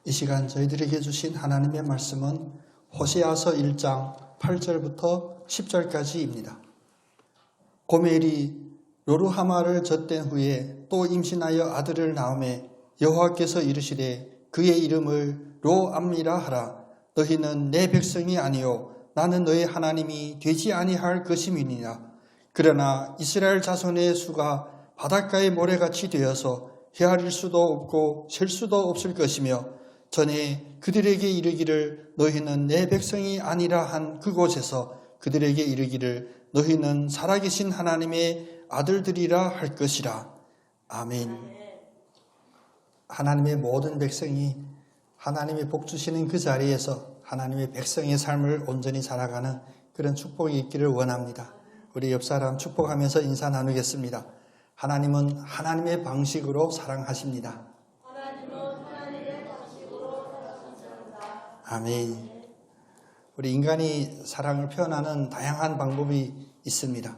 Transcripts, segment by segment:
이 시간 저희들에게 주신 하나님의 말씀은 호세아서 1장 8절부터 10절까지입니다. 고멜이 로루하마를 젖된 후에 또 임신하여 아들을 낳음에 여호와께서 이르시되 그의 이름을 로암미라 하라. 너희는 내 백성이 아니요 나는 너희 하나님이 되지 아니할 것임이니라. 그러나 이스라엘 자손의 수가 바닷가의 모래같이 되어서 헤아릴 수도 없고 셀 수도 없을 것이며 전에 그들에게 이르기를 너희는 내 백성이 아니라 한 그곳에서 그들에게 이르기를 너희는 살아계신 하나님의 아들들이라 할 것이라. 아멘. 하나님의 모든 백성이 하나님의 복 주시는 그 자리에서 하나님의 백성의 삶을 온전히 살아가는 그런 축복이 있기를 원합니다. 우리 옆 사람 축복하면서 인사 나누겠습니다. 하나님은 하나님의 방식으로 사랑하십니다. 아멘. 우리 인간이 사랑을 표현하는 다양한 방법이 있습니다.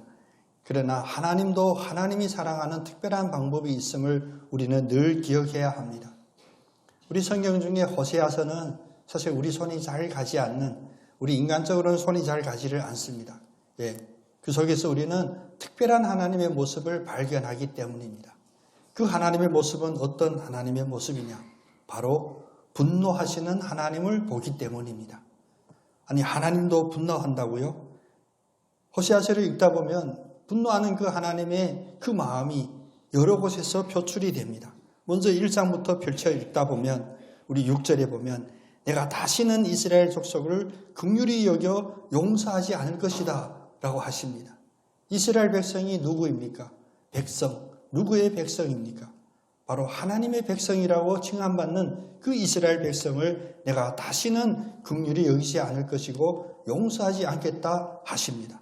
그러나 하나님도 하나님이 사랑하는 특별한 방법이 있음을 우리는 늘 기억해야 합니다. 우리 성경 중에 호세아서는 사실 우리 손이 잘 가지 않는, 우리 인간적으로는 손이 잘 가지를 않습니다. 그 속에서 우리는 특별한 하나님의 모습을 발견하기 때문입니다. 그 하나님의 모습은 어떤 하나님의 모습이냐? 바로 분노하시는 하나님을 보기 때문입니다. 아니, 하나님도 분노한다고요? 호세아서를 읽다 보면 분노하는 그 하나님의 그 마음이 여러 곳에서 표출이 됩니다. 먼저 1장부터 펼쳐 읽다 보면 우리 6절에 보면 내가 다시는 이스라엘 족속을 긍휼히 여겨 용서하지 않을 것이다 라고 하십니다. 이스라엘 백성이 누구입니까? 백성. 누구의 백성입니까? 바로 하나님의 백성이라고 칭함받는 그 이스라엘 백성을 내가 다시는 긍휼히 여기지 않을 것이고 용서하지 않겠다 하십니다.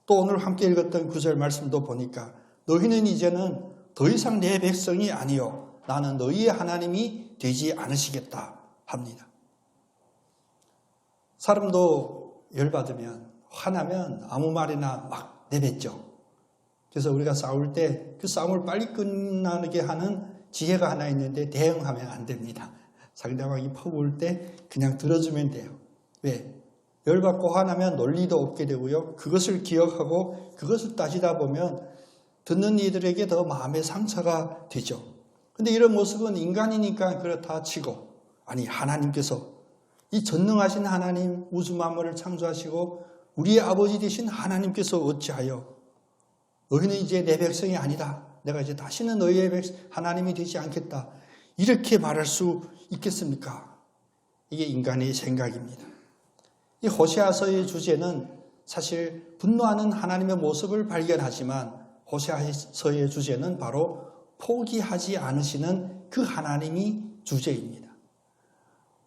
또 오늘 함께 읽었던 9절 말씀도 보니까 너희는 이제는 더 이상 내 백성이 아니요 나는 너희의 하나님이 되지 않으시겠다 합니다. 사람도 열받으면 화나면 아무 말이나 막 내뱉죠. 그래서 우리가 싸울 때 그 싸움을 빨리 끝나게 하는 지혜가 하나 있는데 대응하면 안 됩니다. 상대방이 퍼부을 때 그냥 들어주면 돼요. 왜? 열받고 화나면 논리도 없게 되고요. 그것을 기억하고 그것을 따지다 보면 듣는 이들에게 더 마음의 상처가 되죠. 근데 이런 모습은 인간이니까 그렇다 치고, 아니 하나님께서 이 전능하신 하나님, 우주 만물을 창조하시고 우리의 아버지 되신 하나님께서 어찌하여 너희는 이제 내 백성이 아니다. 내가 이제 다시는 너희의 하나님이 되지 않겠다. 이렇게 말할 수 있겠습니까? 이게 인간의 생각입니다. 이 호세아서의 주제는 사실 분노하는 하나님의 모습을 발견하지만 호세아서의 주제는 바로 포기하지 않으시는 그 하나님이 주제입니다.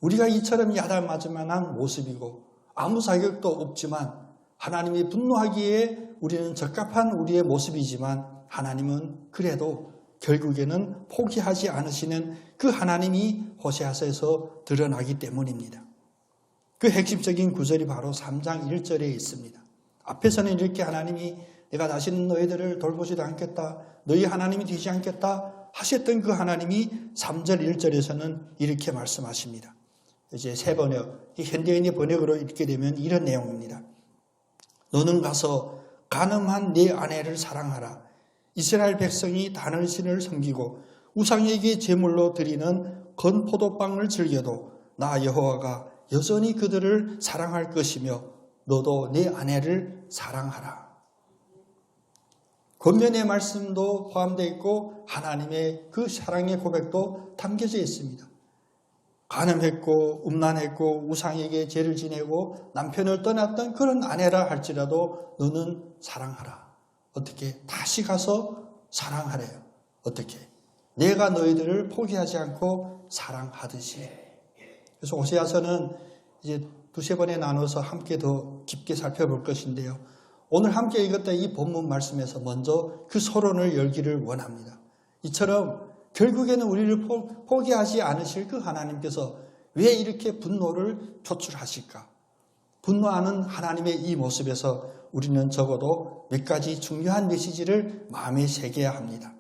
우리가 이처럼 야단맞을 만한 모습이고 아무 자격도 없지만 하나님이 분노하기에 우리는 적합한 우리의 모습이지만 하나님은 그래도 결국에는 포기하지 않으시는 그 하나님이 호세아서에서 드러나기 때문입니다. 그 핵심적인 구절이 바로 3장 1절에 있습니다. 앞에서는 이렇게 하나님이 내가 다시는 너희들을 돌보지도 않겠다, 너희 하나님이 되지 않겠다 하셨던 그 하나님이 3절 1절에서는 이렇게 말씀하십니다. 이제 새 번역, 현대인의 번역으로 읽게 되면 이런 내용입니다. 너는 가서 간음한 네 아내를 사랑하라. 이스라엘 백성이 다른 신을 섬기고 우상에게 제물로 드리는 건포도빵을 즐겨도 나 여호와가 여전히 그들을 사랑할 것이며 너도 네 아내를 사랑하라. 권면의 말씀도 포함되어 있고 하나님의 그 사랑의 고백도 담겨져 있습니다. 간음했고 음란했고 우상에게 죄를 지내고 남편을 떠났던 그런 아내라 할지라도 너는 사랑하라. 어떻게? 다시 가서 사랑하래요. 어떻게? 내가 너희들을 포기하지 않고 사랑하듯이. 그래서 호세아서는 이제 두세 번에 나눠서 함께 더 깊게 살펴볼 것인데요. 오늘 함께 읽었던 이 본문 말씀에서 먼저 그 서론을 열기를 원합니다. 이처럼 결국에는 우리를 포기하지 않으실 그 하나님께서 왜 이렇게 분노를 표출하실까? 분노하는 하나님의 이 모습에서 우리는 적어도 몇 가지 중요한 메시지를 마음에 새겨야 합니다.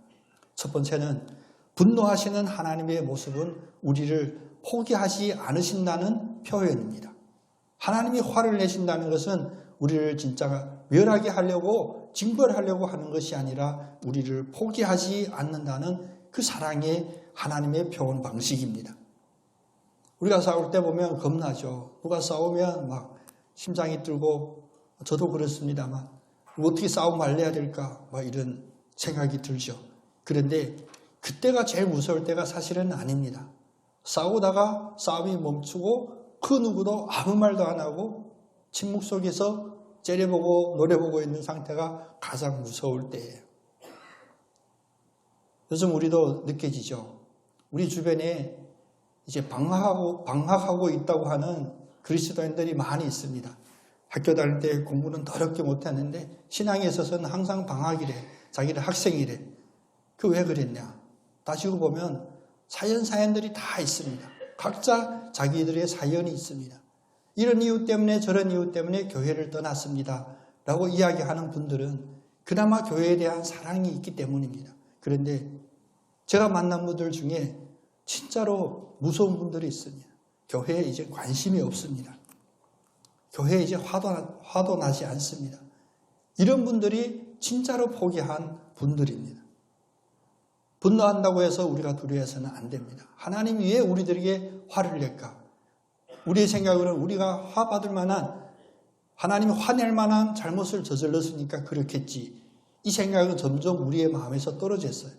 첫 번째는 분노하시는 하나님의 모습은 우리를 포기하지 않으신다는 표현입니다. 하나님이 화를 내신다는 것은 우리를 진짜 멸하게 하려고 징벌하려고 하는 것이 아니라 우리를 포기하지 않는다는 그 사랑의 하나님의 표현 방식입니다. 우리가 싸울 때 보면 겁나죠. 누가 싸우면 막 심장이 뛰고 저도 그렇습니다만 어떻게 싸움 말려야 될까 막 이런 생각이 들죠. 그런데 그때가 제일 무서울 때가 사실은 아닙니다. 싸우다가 싸움이 멈추고 그 누구도 아무 말도 안 하고 침묵 속에서 째려보고 노려보고 있는 상태가 가장 무서울 때예요. 요즘 우리도 느껴지죠. 우리 주변에 이제 방학하고 있다고 하는 그리스도인들이 많이 있습니다. 학교 다닐 때 공부는 더럽게 못했는데 신앙에 있어서는 항상 방학이래. 자기는 학생이래. 그 왜 그랬냐? 따지고 보면 사연들이 다 있습니다. 각자 자기들의 사연이 있습니다. 이런 이유 때문에 저런 이유 때문에 교회를 떠났습니다. 라고 이야기하는 분들은 그나마 교회에 대한 사랑이 있기 때문입니다. 그런데 제가 만난 분들 중에 진짜로 무서운 분들이 있습니다. 교회에 이제 관심이 없습니다. 교회에 이제 화도 나지 않습니다. 이런 분들이 진짜로 포기한 분들입니다. 분노한다고 해서 우리가 두려워해서는 안 됩니다. 하나님이 왜 우리들에게 화를 낼까? 우리의 생각으로는 우리가 화받을 만한, 하나님이 화낼 만한 잘못을 저질렀으니까 그렇겠지. 이 생각은 점점 우리의 마음에서 떨어졌어요.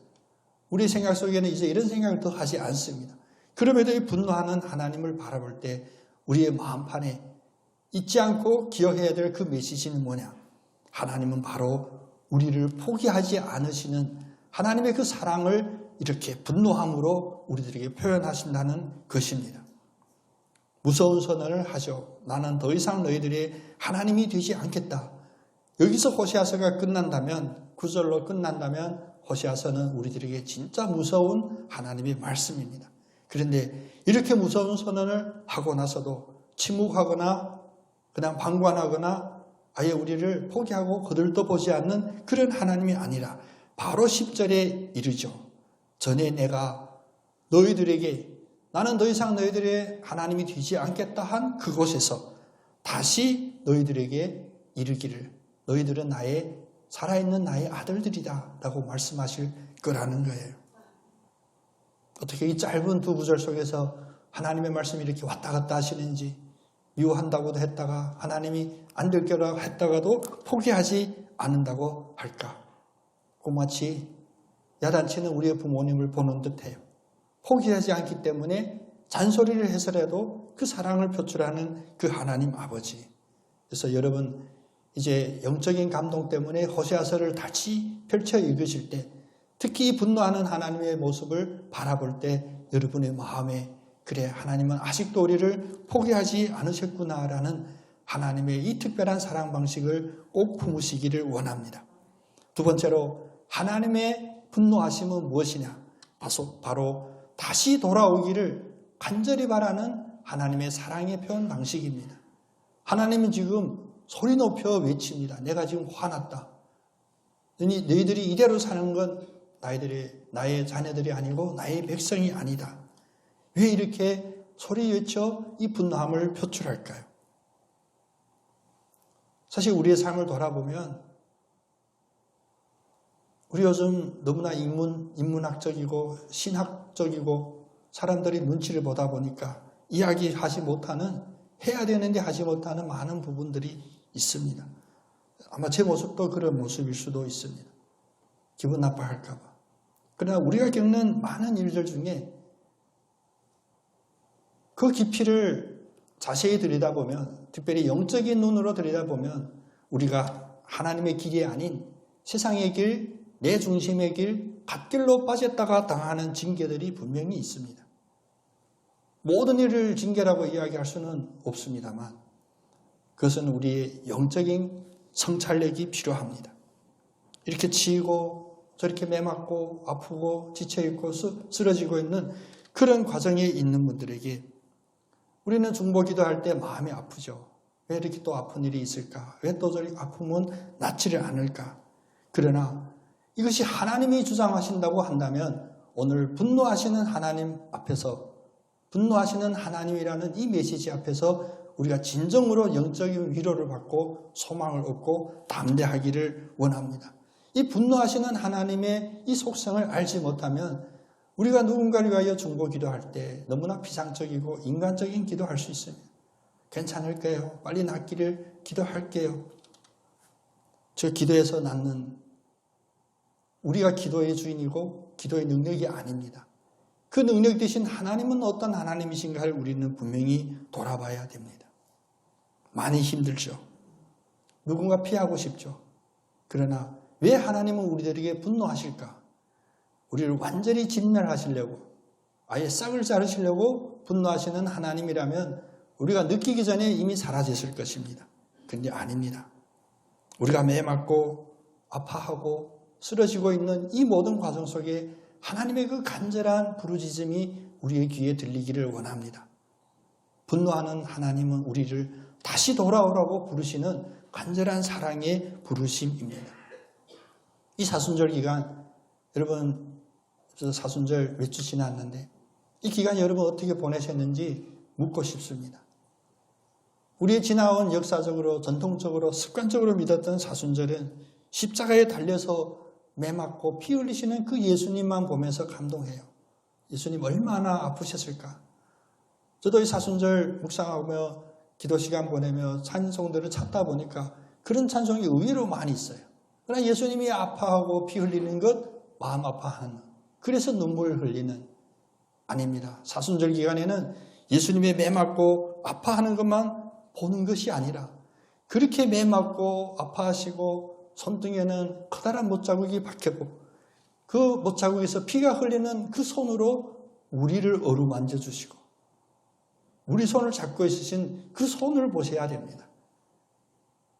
우리의 생각 속에는 이제 이런 생각을 더 하지 않습니다. 그럼에도 이 분노하는 하나님을 바라볼 때 우리의 마음판에 잊지 않고 기억해야 될 그 메시지는 뭐냐? 하나님은 바로 우리를 포기하지 않으시는 하나님의 그 사랑을 이렇게 분노함으로 우리들에게 표현하신다는 것입니다. 무서운 선언을 하죠. 나는 더 이상 너희들의 하나님이 되지 않겠다. 여기서 호세아서가 끝난다면, 9절로 끝난다면 호세아서는 우리들에게 진짜 무서운 하나님의 말씀입니다. 그런데 이렇게 무서운 선언을 하고 나서도 침묵하거나 그냥 방관하거나 아예 우리를 포기하고 거들떠보지 않는 그런 하나님이 아니라 바로 10절에 이르죠. 전에 내가 너희들에게 나는 더 이상 너희들의 하나님이 되지 않겠다 한 그곳에서 다시 너희들에게 이르기를 너희들은 살아있는 나의 아들들이다 라고 말씀하실 거라는 거예요. 어떻게 이 짧은 두 구절 속에서 하나님의 말씀이 이렇게 왔다 갔다 하시는지, 미워한다고도 했다가 하나님이 안 될 거라고 했다가도 포기하지 않는다고 할까? 마치 야단치는 우리의 부모님을 보는 듯해요. 포기하지 않기 때문에 잔소리를 해서라도 그 사랑을 표출하는 그 하나님 아버지. 그래서 여러분 이제 영적인 감동 때문에 호세아서를 다시 펼쳐 읽으실 때 특히 분노하는 하나님의 모습을 바라볼 때 여러분의 마음에 그래 하나님은 아직도 우리를 포기하지 않으셨구나라는 하나님의 이 특별한 사랑 방식을 꼭 품으시기를 원합니다. 두 번째로 하나님의 분노하심은 무엇이냐? 바로 다시 돌아오기를 간절히 바라는 하나님의 사랑의 표현 방식입니다. 하나님은 지금 소리 높여 외칩니다. 내가 지금 화났다. 너희들이 이대로 사는 건 나의 자녀들이 아니고 나의 백성이 아니다. 왜 이렇게 소리 외쳐 이 분노함을 표출할까요? 사실 우리의 삶을 돌아보면 우리 요즘 너무나 인문학적이고 신학적이고 사람들이 눈치를 보다 보니까 이야기하지 못하는, 해야 되는데 하지 못하는 많은 부분들이 있습니다. 아마 제 모습도 그런 모습일 수도 있습니다. 기분 나빠할까 봐. 그러나 우리가 겪는 많은 일들 중에 그 깊이를 자세히 들여다보면, 특별히 영적인 눈으로 들여다보면 우리가 하나님의 길이 아닌 세상의 길, 내 중심의 길, 갓길로 빠졌다가 당하는 징계들이 분명히 있습니다. 모든 일을 징계라고 이야기할 수는 없습니다만 그것은 우리의 영적인 성찰력이 필요합니다. 이렇게 치이고 저렇게 매맞고 아프고 지쳐있고 쓰러지고 있는 그런 과정에 있는 분들에게 우리는 중보기도 할 때 마음이 아프죠. 왜 이렇게 또 아픈 일이 있을까? 왜 또 저렇게 아프면 낫지를 않을까? 그러나 이것이 하나님이 주장하신다고 한다면 오늘 분노하시는 하나님 앞에서 분노하시는 하나님이라는 이 메시지 앞에서 우리가 진정으로 영적인 위로를 받고 소망을 얻고 담대하기를 원합니다. 이 분노하시는 하나님의 이 속성을 알지 못하면 우리가 누군가를 위하여 중보 기도할 때 너무나 피상적이고 인간적인 기도할 수 있습니다. 괜찮을까요? 빨리 낫기를 기도할게요. 저 기도에서 낫는 우리가 기도의 주인이고 기도의 능력이 아닙니다. 그 능력 대신 하나님은 어떤 하나님이신가를 우리는 분명히 돌아봐야 됩니다. 많이 힘들죠. 누군가 피하고 싶죠. 그러나 왜 하나님은 우리들에게 분노하실까? 우리를 완전히 진멸하시려고, 아예 싹을 자르시려고 분노하시는 하나님이라면 우리가 느끼기 전에 이미 사라졌을 것입니다. 그런데 아닙니다. 우리가 매 맞고 아파하고 쓰러지고 있는 이 모든 과정 속에 하나님의 그 간절한 부르짖음이 우리의 귀에 들리기를 원합니다. 분노하는 하나님은 우리를 다시 돌아오라고 부르시는 간절한 사랑의 부르심입니다. 이 사순절 기간, 여러분 사순절 몇 주 지났는데 이 기간 여러분 어떻게 보내셨는지 묻고 싶습니다. 우리의 지나온 역사적으로 전통적으로 습관적으로 믿었던 사순절은 십자가에 달려서 매 맞고 피 흘리시는 그 예수님만 보면서 감동해요. 예수님 얼마나 아프셨을까. 저도 이 사순절 묵상하며 기도 시간 보내며 찬송들을 찾다 보니까 그런 찬송이 의외로 많이 있어요. 그러나 예수님이 아파하고 피 흘리는 것 마음 아파하는, 그래서 눈물 흘리는, 아닙니다. 사순절 기간에는 예수님의 매 맞고 아파하는 것만 보는 것이 아니라 그렇게 매 맞고 아파하시고 손등에는 커다란 못자국이 박혔고 그 못자국에서 피가 흘리는 그 손으로 우리를 어루만져 주시고 우리 손을 잡고 있으신 그 손을 보셔야 됩니다.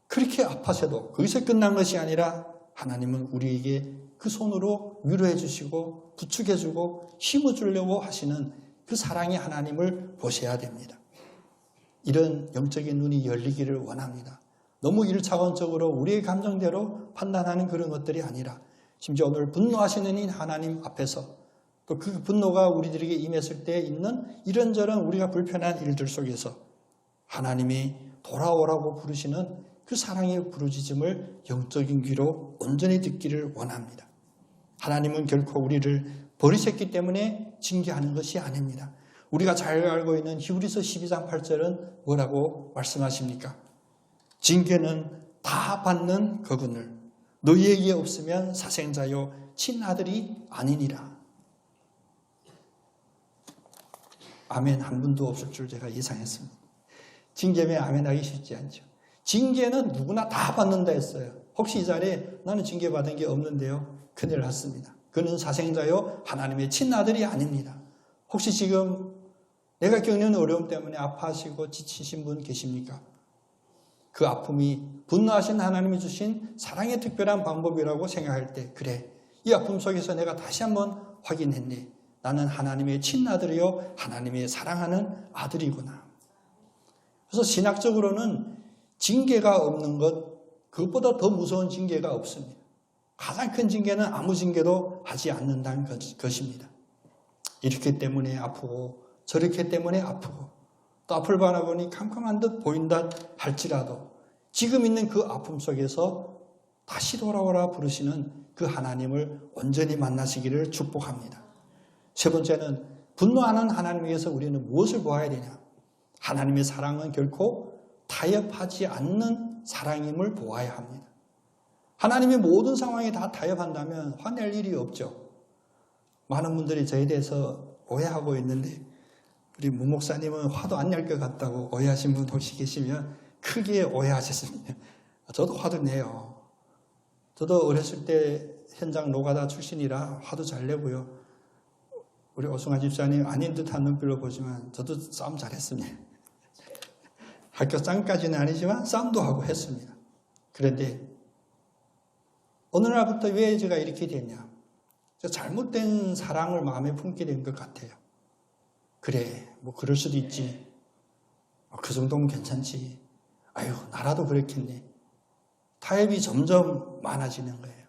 그렇게 아파서도 거기서 끝난 것이 아니라 하나님은 우리에게 그 손으로 위로해 주시고 부축해 주고 힘을 주려고 하시는 그 사랑의 하나님을 보셔야 됩니다. 이런 영적인 눈이 열리기를 원합니다. 너무 1차원적으로 우리의 감정대로 판단하는 그런 것들이 아니라 심지어 오늘 분노하시는 이 하나님 앞에서 또 그 분노가 우리들에게 임했을 때 있는 이런저런 우리가 불편한 일들 속에서 하나님이 돌아오라고 부르시는 그 사랑의 부르짖음을 영적인 귀로 온전히 듣기를 원합니다. 하나님은 결코 우리를 버리셨기 때문에 징계하는 것이 아닙니다. 우리가 잘 알고 있는 히브리서 12장 8절은 뭐라고 말씀하십니까? 징계는 다 받는 거군을 너희에게 없으면 사생자요 친아들이 아니니라. 아멘 한 분도 없을 줄 제가 예상했습니다. 징계면 아멘하기 쉽지 않죠. 징계는 누구나 다 받는다 했어요. 혹시 이 자리에 나는 징계받은 게 없는데요. 큰일 났습니다. 그는 사생자요 하나님의 친아들이 아닙니다. 혹시 지금 내가 겪는 어려움 때문에 아파하시고 지치신 분 계십니까? 그 아픔이 분노하신 하나님이 주신 사랑의 특별한 방법이라고 생각할 때 그래, 이 아픔 속에서 내가 다시 한번 확인했네. 나는 하나님의 친아들이요 하나님의 사랑하는 아들이구나. 그래서 신학적으로는 징계가 없는 것, 그것보다 더 무서운 징계가 없습니다. 가장 큰 징계는 아무 징계도 하지 않는다는 것입니다. 이렇기 때문에 아프고 저렇기 때문에 아프고 또 앞을 바라보니 캄캄한 듯 보인다 할지라도 지금 있는 그 아픔 속에서 다시 돌아오라 부르시는 그 하나님을 온전히 만나시기를 축복합니다. 세 번째는 분노하는 하나님에게서 우리는 무엇을 보아야 되냐? 하나님의 사랑은 결코 타협하지 않는 사랑임을 보아야 합니다. 하나님의 모든 상황에 다 타협한다면 화낼 일이 없죠. 많은 분들이 저에 대해서 오해하고 있는데 우리 문 목사님은 화도 안 낼 것 같다고 오해하신 분 혹시 계시면 크게 오해하셨습니다. 저도 화도 내요. 저도 어렸을 때 현장 노가다 출신이라 화도 잘 내고요. 우리 오승환 집사님 아닌 듯한 눈빛로 보지만 저도 싸움 잘했습니다. 학교 싸움까지는 아니지만 싸움도 하고 했습니다. 그런데 어느 날부터 왜 제가 이렇게 됐냐? 잘못된 사랑을 마음에 품게 된 것 같아요. 그래, 뭐 그럴 수도 있지. 그 정도면 괜찮지. 아유, 나라도 그렇겠네. 타협이 점점 많아지는 거예요.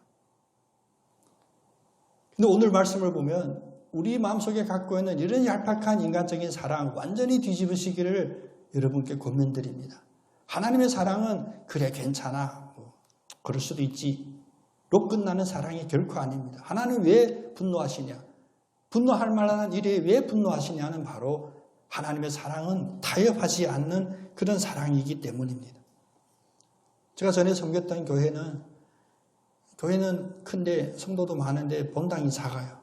근데 오늘 말씀을 보면 우리 마음속에 갖고 있는 이런 얄팍한 인간적인 사랑 완전히 뒤집으시기를 여러분께 권면드립니다. 하나님의 사랑은 그래 괜찮아 그럴 수도 있지 로 끝나는 사랑이 결코 아닙니다. 하나님은 왜 분노하시냐? 분노할 만한 일에 왜 분노하시냐는 바로 하나님의 사랑은 타협하지 않는 그런 사랑이기 때문입니다. 제가 전에 섬겼던 교회는 큰데 성도도 많은데 본당이 작아요.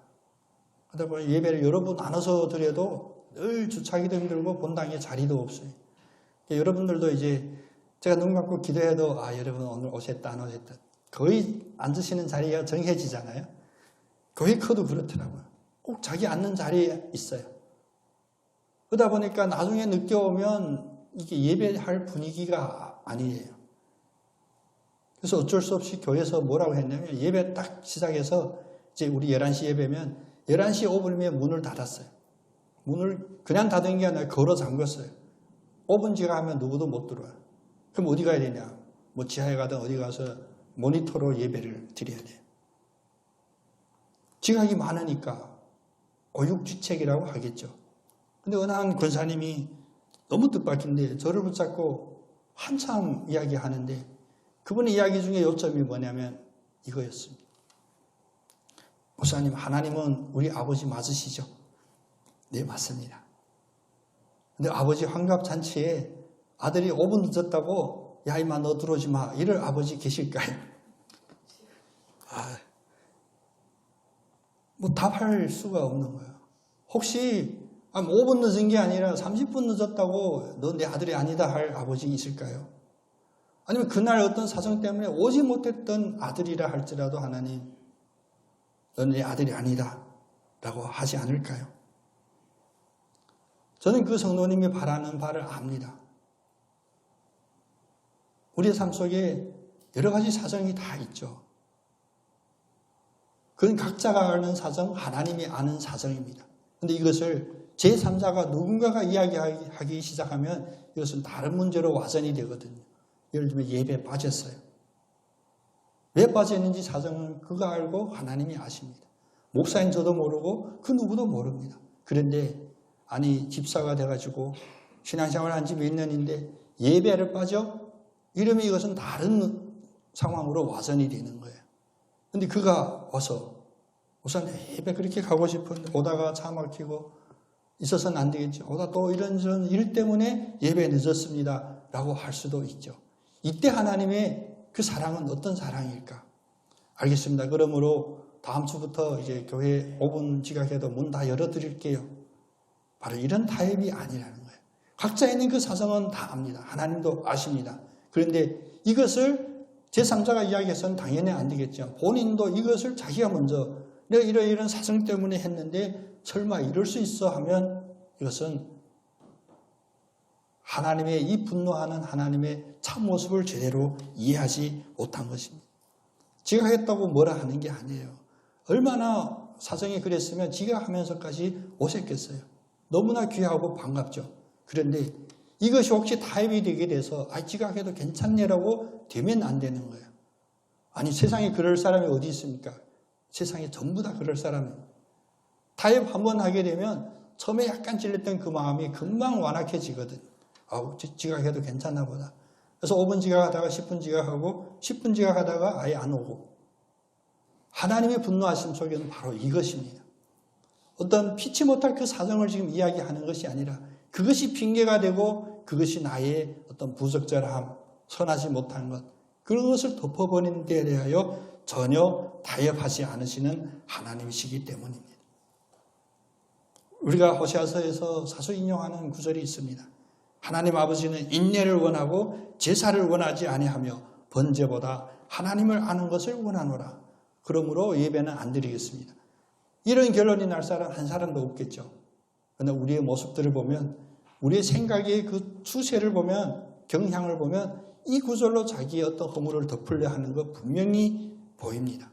그러다 보니 예배를 여러 번 나눠서 드려도 늘 주차기도 힘들고 본당에 자리도 없어요. 여러분들도 이제 제가 눈 감고 기도해도 여러분 오늘 오셨다 안 오셨다 거의 앉으시는 자리가 정해지잖아요. 교회 커도 그렇더라고요. 꼭 자기 앉는 자리에 있어요. 그러다 보니까 나중에 늦게 오면 이게 예배할 분위기가 아니에요. 그래서 어쩔 수 없이 교회에서 뭐라고 했냐면 예배 딱 시작해서 이제 우리 11시 예배면 11시 5분이면 문을 닫았어요. 문을 그냥 닫은 게 아니라 걸어 잠궜어요. 5분 지각하면 누구도 못 들어와요. 그럼 어디 가야 되냐? 뭐 지하에 가든 어디 가서 모니터로 예배를 드려야 돼요. 지각이 많으니까 고육지책이라고 하겠죠. 근데 어느 한 권사님이 너무 뜻밖인데 저를 붙잡고 한참 이야기하는데 그분의 이야기 중에 요점이 뭐냐면 이거였습니다. 목사님, 하나님은 우리 아버지 맞으시죠? 네, 맞습니다. 근데 아버지 환갑잔치에 아들이 5분 늦었다고 야 임마 너 들어오지 마 이럴 아버지 계실까요? 뭐 답할 수가 없는 거예요. 혹시 5분 늦은 게 아니라 30분 늦었다고 너 내 아들이 아니다 할 아버지 있을까요? 아니면 그날 어떤 사정 때문에 오지 못했던 아들이라 할지라도 하나님 넌 내 아들이 아니다 라고 하지 않을까요? 저는 그 성도님이 바라는 바를 압니다. 우리의 삶 속에 여러 가지 사정이 다 있죠. 그건 각자가 아는 사정, 하나님이 아는 사정입니다. 그런데 이것을 제3자가 누군가가 이야기하기 시작하면 이것은 다른 문제로 와전이 되거든요. 예를 들면 예배에 빠졌어요. 왜 빠졌는지 사정은 그가 알고 하나님이 아십니다. 목사인 저도 모르고 그 누구도 모릅니다. 그런데 집사가 돼가지고 신앙생활 한 지 몇 년인데 예배를 빠져? 이러면 이것은 다른 상황으로 와전이 되는 거예요. 근데 그가 와서 우선 예배 그렇게 가고 싶은데 오다가 차 막히고 있어서는 안 되겠죠. 오다 또 이런저런 일 때문에 예배 늦었습니다 라고 할 수도 있죠. 이때 하나님의 그 사랑은 어떤 사랑일까? 알겠습니다. 그러므로 다음 주부터 이제 교회 5분 지각해도 문 다 열어드릴게요. 바로 이런 타협이 아니라는 거예요. 각자 있는 그 사정은 다 압니다. 하나님도 아십니다. 그런데 이것을 제3자가 이야기해서는 당연히 안 되겠죠. 본인도 이것을 자기가 먼저 내가 이런 사정 때문에 했는데 설마 이럴 수 있어 하면 이것은 하나님의 이 분노하는 하나님의 참모습을 제대로 이해하지 못한 것입니다. 지각했다고 뭐라 하는 게 아니에요. 얼마나 사정이 그랬으면 지각하면서까지 오셨겠어요. 너무나 귀하고 반갑죠. 그런데 이것이 혹시 타협이 되게 돼서 지각해도 괜찮네라고 되면 안 되는 거예요. 세상에 그럴 사람이 어디 있습니까? 세상에 전부 다 그럴 사람이에요. 타협 한번 하게 되면 처음에 약간 찔렸던 그 마음이 금방 완악해지거든. 지각해도 괜찮나 보다. 그래서 5분 지각하다가 10분 지각하고 10분 지각하다가 아예 안 오고. 하나님의 분노하심 속에는 바로 이것입니다. 어떤 피치 못할 그 사정을 지금 이야기하는 것이 아니라 그것이 핑계가 되고 그것이 나의 어떤 부적절함, 선하지 못한 것, 그런 것을 덮어버리는 데 대하여 전혀 타협하지 않으시는 하나님이시기 때문입니다. 우리가 호세아서에서 자주 인용하는 구절이 있습니다. 하나님 아버지는 인내를 원하고 제사를 원하지 아니하며 번제보다 하나님을 아는 것을 원하노라. 그러므로 예배는 안 드리겠습니다. 이런 결론이 날 사람 한 사람도 없겠죠. 그러나 우리의 모습들을 보면 우리의 생각의 그 추세를 보면 경향을 보면 이 구절로 자기의 어떤 허물을 덮으려 하는 것 분명히 보입니다.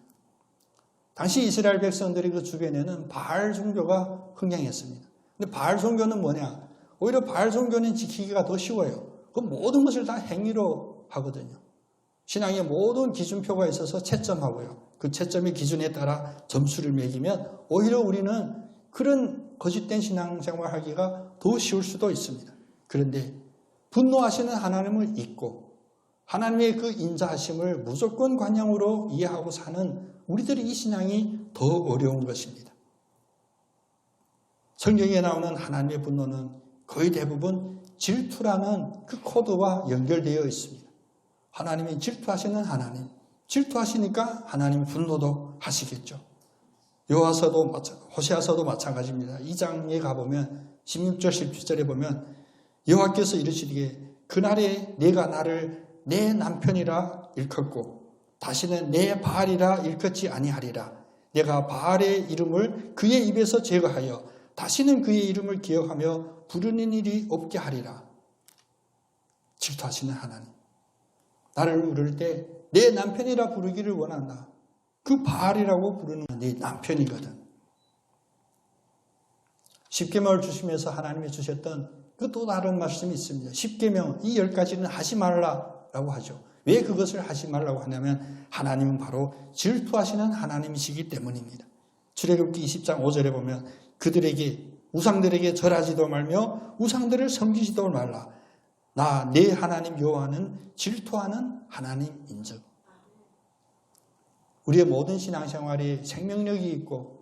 당시 이스라엘 백성들의 그 주변에는 바알 종교가 흥행했습니다. 근데 바알 종교는 뭐냐? 오히려 바알 종교는 지키기가 더 쉬워요. 그 모든 것을 다 행위로 하거든요. 신앙의 모든 기준표가 있어서 채점하고요. 그 채점의 기준에 따라 점수를 매기면 오히려 우리는 그런 거짓된 신앙생활 하기가 더 쉬울 수도 있습니다. 그런데 분노하시는 하나님을 잊고 하나님의 그 인자하심을 무조건 관념으로 이해하고 사는 우리들의 이 신앙이 더 어려운 것입니다. 성경에 나오는 하나님의 분노는 거의 대부분 질투라는 그 코드와 연결되어 있습니다. 하나님이 질투하시는 하나님, 질투하시니까 하나님 분노도 하시겠죠. 호세아서도 마찬가지입니다. 2장에 가보면 16절 17절에 보면 여호와께서 이르시기에 그날에 내가 나를 내 남편이라 일컫고 다시는 내 바알이라 일컫지 아니하리라. 내가 바알의 이름을 그의 입에서 제거하여 다시는 그의 이름을 기억하며 부르는 일이 없게 하리라. 질투하시는 하나님. 나를 부를 때 내 남편이라 부르기를 원한다. 그 바알이라고 부르는 네 남편이거든. 십계명을 주시면서 하나님이 주셨던 그 또 다른 말씀이 있습니다. 십계명 이 10가지는 하지 말라라고 하죠. 왜 그것을 하지 말라고 하냐면 하나님은 바로 질투하시는 하나님이시기 때문입니다. 출애굽기 20장 5절에 보면 그들에게 우상들에게 절하지도 말며 우상들을 섬기지도 말라. 나 내 하나님 여호와는 질투하는 하나님인즉. 우리의 모든 신앙생활이 생명력이 있고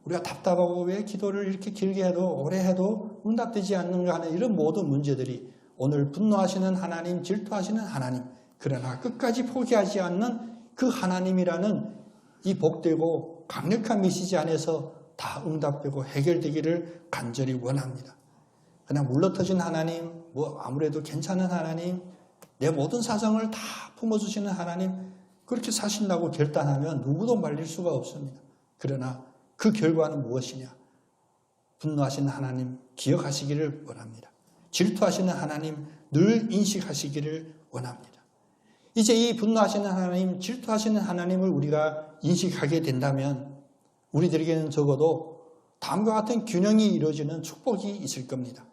우리가 답답하고 왜 기도를 이렇게 길게 해도 오래 해도 응답되지 않는가 하는 이런 모든 문제들이 오늘 분노하시는 하나님, 질투하시는 하나님, 그러나 끝까지 포기하지 않는 그 하나님이라는 이 복되고 강력한 메시지 안에서 다 응답되고 해결되기를 간절히 원합니다. 그냥 물러터진 하나님, 아무래도 괜찮은 하나님, 내 모든 사정을 다 품어주시는 하나님, 그렇게 사신다고 결단하면 누구도 말릴 수가 없습니다. 그러나 그 결과는 무엇이냐? 분노하시는 하나님 기억하시기를 원합니다. 질투하시는 하나님 늘 인식하시기를 원합니다. 이제 이 분노하시는 하나님, 질투하시는 하나님을 우리가 인식하게 된다면 우리들에게는 적어도 다음과 같은 균형이 이루어지는 축복이 있을 겁니다.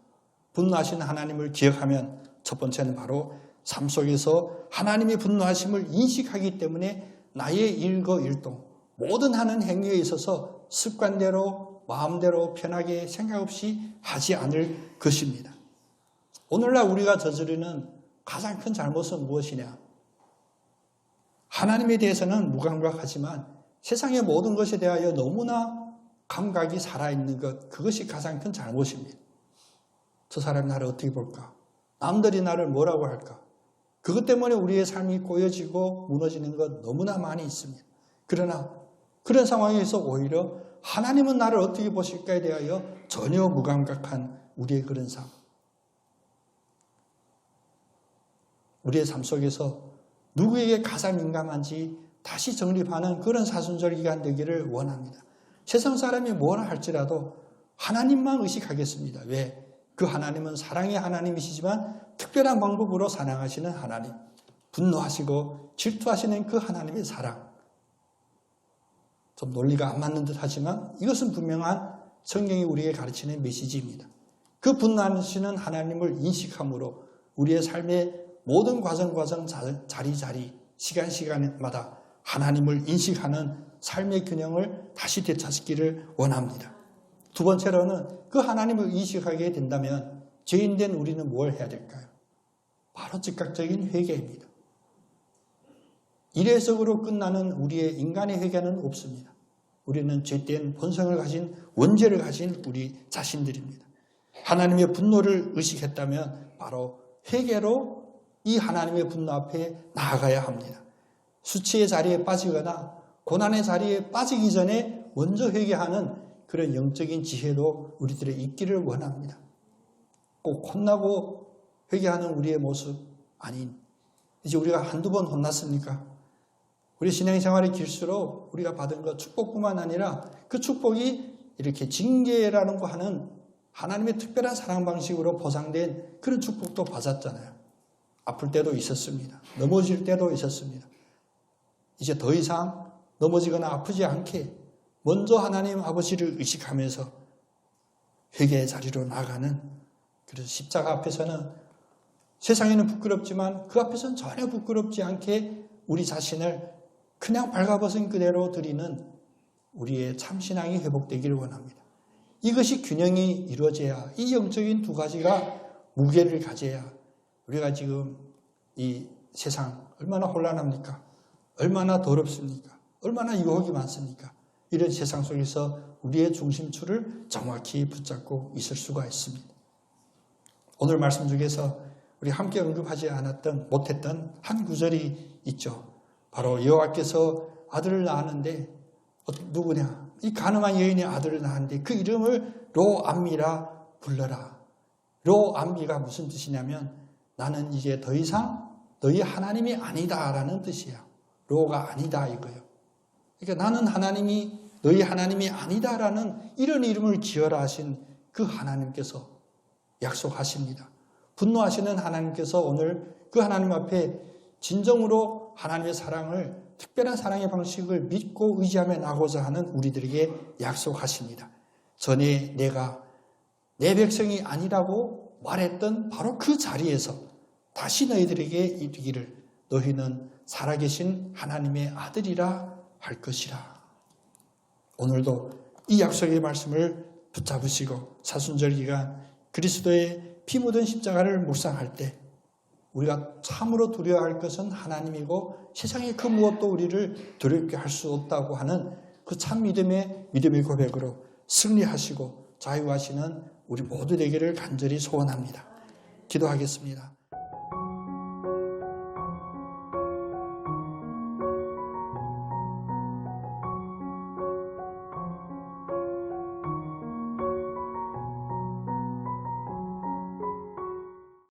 분노하시는 하나님을 기억하면 첫 번째는 바로 삶 속에서 하나님의 분노하심을 인식하기 때문에 나의 일거일동, 모든 하는 행위에 있어서 습관대로, 마음대로 편하게 생각 없이 하지 않을 것입니다. 오늘날 우리가 저지르는 가장 큰 잘못은 무엇이냐? 하나님에 대해서는 무감각하지만 세상의 모든 것에 대하여 너무나 감각이 살아있는 것, 그것이 가장 큰 잘못입니다. 저 사람이 나를 어떻게 볼까? 남들이 나를 뭐라고 할까? 그것 때문에 우리의 삶이 꼬여지고 무너지는 것 너무나 많이 있습니다. 그러나 그런 상황에서 오히려 하나님은 나를 어떻게 보실까에 대하여 전혀 무감각한 우리의 그런 삶. 우리의 삶 속에서 누구에게 가장 민감한지 다시 정립하는 그런 사순절 기간 되기를 원합니다. 세상 사람이 뭐라 할지라도 하나님만 의식하겠습니다. 왜? 그 하나님은 사랑의 하나님이시지만 특별한 방법으로 사랑하시는 하나님, 분노하시고 질투하시는 그 하나님의 사랑. 좀 논리가 안 맞는 듯 하지만 이것은 분명한 성경이 우리에게 가르치는 메시지입니다. 그 분노하시는 하나님을 인식함으로 우리의 삶의 모든 과정 자리 시간마다 하나님을 인식하는 삶의 균형을 다시 되찾기를 원합니다. 두 번째로는 그 하나님을 인식하게 된다면 죄인된 우리는 뭘 해야 될까요? 바로 즉각적인 회개입니다. 일회적으로 끝나는 우리의 인간의 회개는 없습니다. 우리는 죄된 본성을 가진 원죄를 가진 우리 자신들입니다. 하나님의 분노를 의식했다면 바로 회개로 이 하나님의 분노 앞에 나아가야 합니다. 수치의 자리에 빠지거나 고난의 자리에 빠지기 전에 먼저 회개하는 그런 영적인 지혜도 우리들의 있기를 원합니다. 꼭 혼나고 회개하는 우리의 모습 아닌, 이제 우리가 한두 번 혼났습니까? 우리 신앙생활이 길수록 우리가 받은 것 축복뿐만 아니라 그 축복이 이렇게 징계라는 거 하는 하나님의 특별한 사랑 방식으로 보상된 그런 축복도 받았잖아요. 아플 때도 있었습니다. 넘어질 때도 있었습니다. 이제 더 이상 넘어지거나 아프지 않게 먼저 하나님 아버지를 의식하면서 회개의 자리로 나가는, 그래서 십자가 앞에서는 세상에는 부끄럽지만 그 앞에서는 전혀 부끄럽지 않게 우리 자신을 그냥 발가벗은 그대로 드리는 우리의 참신앙이 회복되기를 원합니다. 이것이 균형이 이루어져야, 이 영적인 두 가지가 무게를 가져야 우리가 지금 이 세상 얼마나 혼란합니까? 얼마나 더럽습니까? 얼마나 유혹이 많습니까? 이런 세상 속에서 우리의 중심추를 정확히 붙잡고 있을 수가 있습니다. 오늘 말씀 중에서 우리 함께 언급하지 못했던 한 구절이 있죠. 바로 여호와께서 아들을 낳았는데 누구냐? 이 가늠한 여인의 아들을 낳았는데 그 이름을 로암미라 불러라. 로암미가 무슨 뜻이냐면 나는 이제 더 이상 너희 하나님이 아니다라는 뜻이야. 로가 아니다 이거예요. 그러니까 나는 하나님이 너희 하나님이 아니다라는 이런 이름을 지어라 하신 그 하나님께서 약속하십니다. 분노하시는 하나님께서 오늘 그 하나님 앞에 진정으로 하나님의 사랑을, 특별한 사랑의 방식을 믿고 의지하며 나가고자 하는 우리들에게 약속하십니다. 전에 내가 내 백성이 아니라고 말했던 바로 그 자리에서 다시 너희들에게 이르기를 너희는 살아계신 하나님의 아들이라 할 것이라. 오늘도 이 약속의 말씀을 붙잡으시고 사순절 기간 그리스도의 피 묻은 십자가를 묵상할 때 우리가 참으로 두려워할 것은 하나님이고 세상의 그 무엇도 우리를 두렵게 할 수 없다고 하는 그 참 믿음의 고백으로 승리하시고 자유하시는 우리 모두 되기를 간절히 소원합니다. 기도하겠습니다.